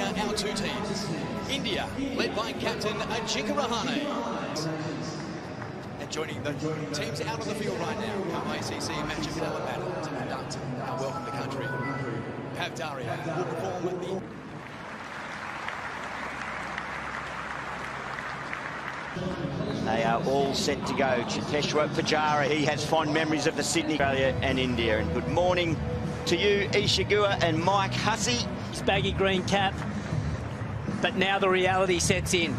our two teams. India, led by captain Ajinkya Rahane. And joining the teams out on the field right now, come ACC match of battle to conduct our welcome to country. Pav Daria will perform the... They are all set to go. Cheteshwar Pujara, he has fond memories of the Sydney, Australia and India. And good morning to you, Isha Guha and Mike Hussey. His baggy green cap, but now the reality sets in.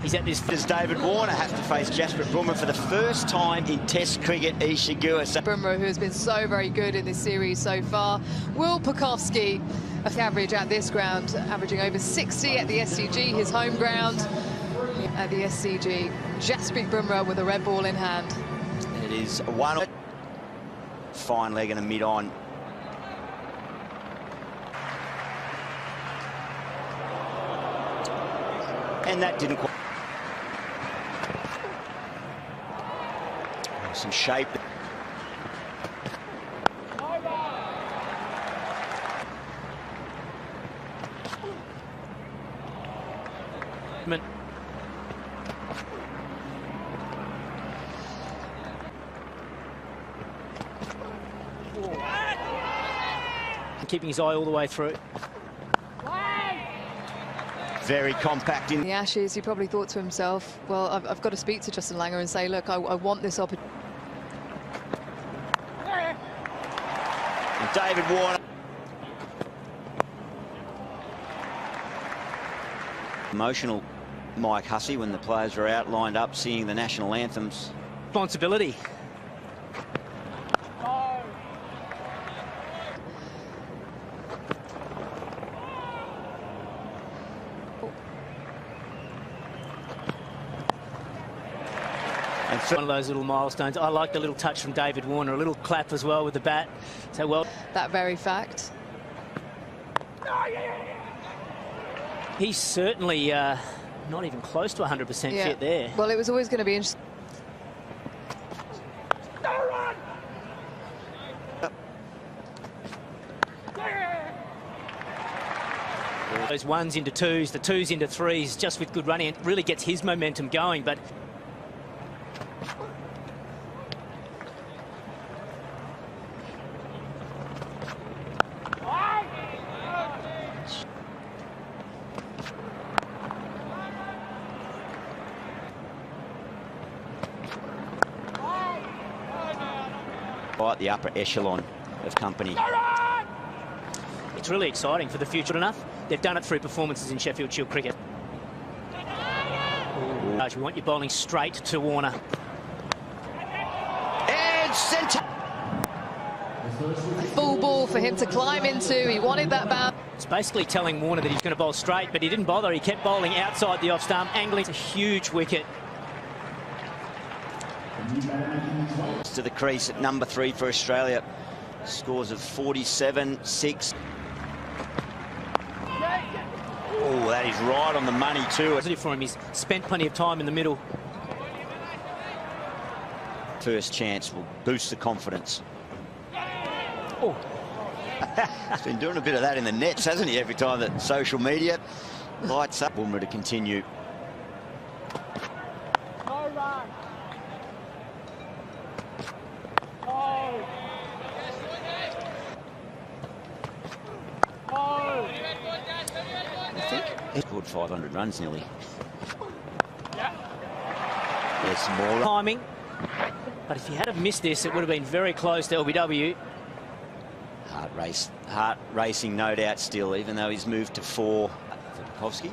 He's at this... Does David Warner have to face Jasprit Bumrah for the first time in Test cricket, Isha Guha? Bumrah, who has been so very good in this series so far. Will Pucovski, average at this ground, averaging over 60 at the SCG, his home ground. At the SCG, Jasprit Bumrah with a red ball in hand. It is one fine leg and a mid-on. And that didn't quite... Some shape. Keeping his eye all the way through. Very compact in the Ashes. He probably thought to himself, well, I've got to speak to Justin Langer and say, look, I want this opportunity. And David Warner. Emotional Mike Hussey when the players were out lined up singing the national anthems. Responsibility. One of those little milestones. I like the little touch from David Warner, a little clap as well with the bat. So well, that very fact. He's certainly not even close to 100% fit there. Well, it was always going to be interesting. Those ones into twos, the twos into threes, just with good running, it really gets his momentum going. But right, the upper echelon of company. It's really exciting for the future enough. They've done it through performances in Sheffield Shield cricket. Ooh. We want you bowling straight to Warner. And centre. Full ball for him to climb into. He wanted that bounce. It's basically telling Warner that he's going to bowl straight, but he didn't bother. He kept bowling outside the off stump, angling. It's a huge wicket. To the crease at number 3 for Australia. Scores of 47-6. Oh, that is right on the money too. Positive for him. He's spent plenty of time in the middle. First chance will boost the confidence. Oh. He's been doing a bit of that in the nets, hasn't he? Every time that social media lights up. Bumrah to continue. He scored 500 runs nearly. There's more timing. But if he had have missed this, it would have been very close to LBW. Heart racing, no doubt, still, even though he's moved to 4 for Pucovski.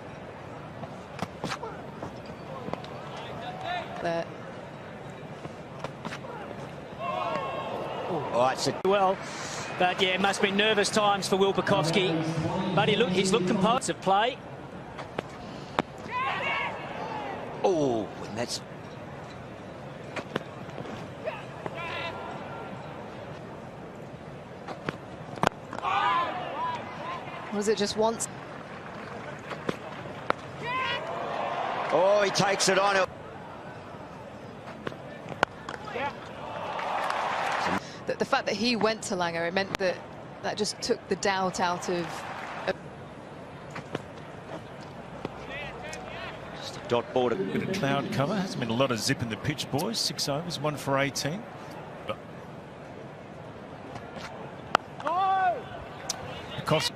There. All right, so well, but yeah, it must be nervous times for Will Pucovski. But he's looked composed of play. Oh, and that's... Was it just once? Oh, he takes it on. The fact that he went to Langer, it meant that just took the doubt out of... dot board. Bit of cloud cover. Hasn't been a lot of zip in the pitch, boys. 6 overs, 1 for 18. But Koski.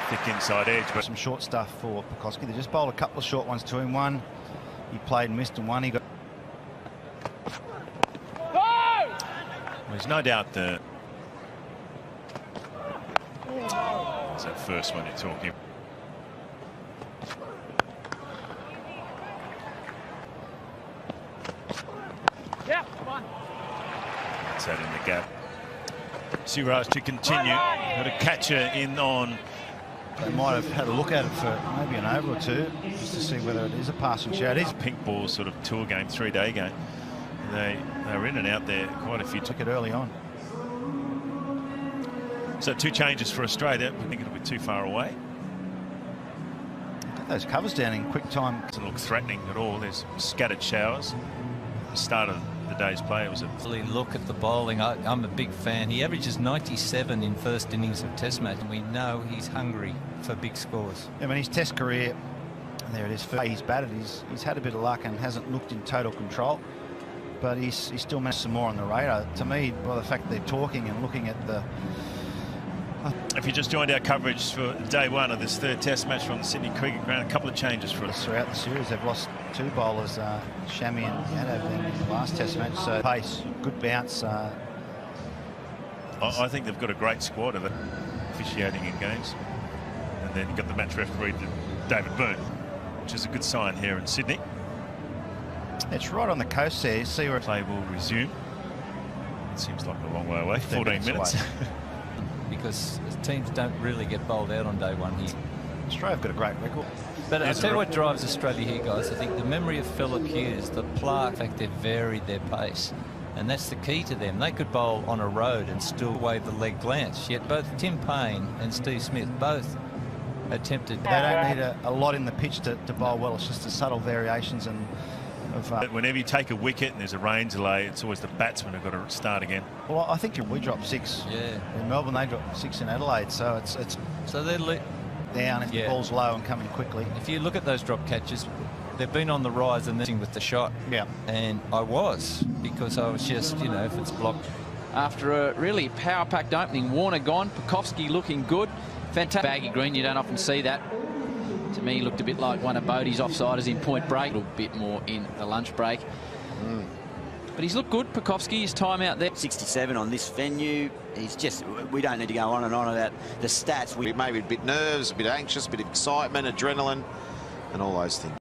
Thick inside edge, but some short stuff for Pucovski. They just bowled a couple of short ones to him. One he played and missed, and one he got. well, there's no doubt that it's that first one you're talking. Yeah, come on. It's that in the gap. Siraj to continue. Got a catcher in on. They might have had a look at it for maybe an over or two, just to see whether it is a passing shout. It is. Pink ball sort of tour game, 3-day game. They were in and out there quite a few. Took it early on. So 2 changes for Australia. I think it'll be too far away. Got those covers down in quick time. Doesn't look threatening at all. There's scattered showers. The start of the day's play was a Look at the bowling. I'm a big fan. He averages 97 in first innings of Test match, and we know he's hungry for big scores. I mean, his Test career, and there it is. He's batted. He's had a bit of luck and hasn't looked in total control, but he's still managed some more on the radar. To me, by the fact that they're talking and looking at the. If you just joined our coverage for day 1 of this 3rd Test match from the Sydney Cricket Ground, a couple of changes for us. Throughout the series, they've lost 2 bowlers, Shami and Yadav, in the last Test match. So pace, good bounce. I think they've got a great squad of officiating in games. And then you've got the match referee, David Byrne, which is a good sign here in Sydney. It's right on the coast there. You see where Play will resume. It seems like a long way away, 14 minutes. Because teams don't really get bowled out on day 1 here. Australia have got a great record. But I'll tell you what drives Australia here, guys. I think the memory of Phillip Hughes, the play, in fact, they've varied their pace. And that's the key to them. They could bowl on a road and still wave the leg glance. Yet both Tim Payne and Steve Smith both attempted. They don't need a lot in the pitch to bowl well. It's just the subtle variations and. Whenever you take a wicket and there's a rain delay, it's always the batsmen who've got to start again. Well, I think we dropped 6 in Melbourne. They dropped 6 in Adelaide, so it's so they're down if the ball's low and coming quickly. If you look at those drop catches, they've been on the rise and they're with the shot. Yeah. And I was, because I was just, you know, if it's blocked. After a really power-packed opening, Warner gone, Pucovski looking good. Fantastic. Baggy green, you don't often see that. To me, looked a bit like one of Bodie's offsiders in point break. A little bit more in the lunch break. But he's looked good, Pucovski, his time out there. 67 on this venue. He's just, we don't need to go on and on about the stats. Maybe a bit nerves, a bit anxious, a bit of excitement, adrenaline, and all those things.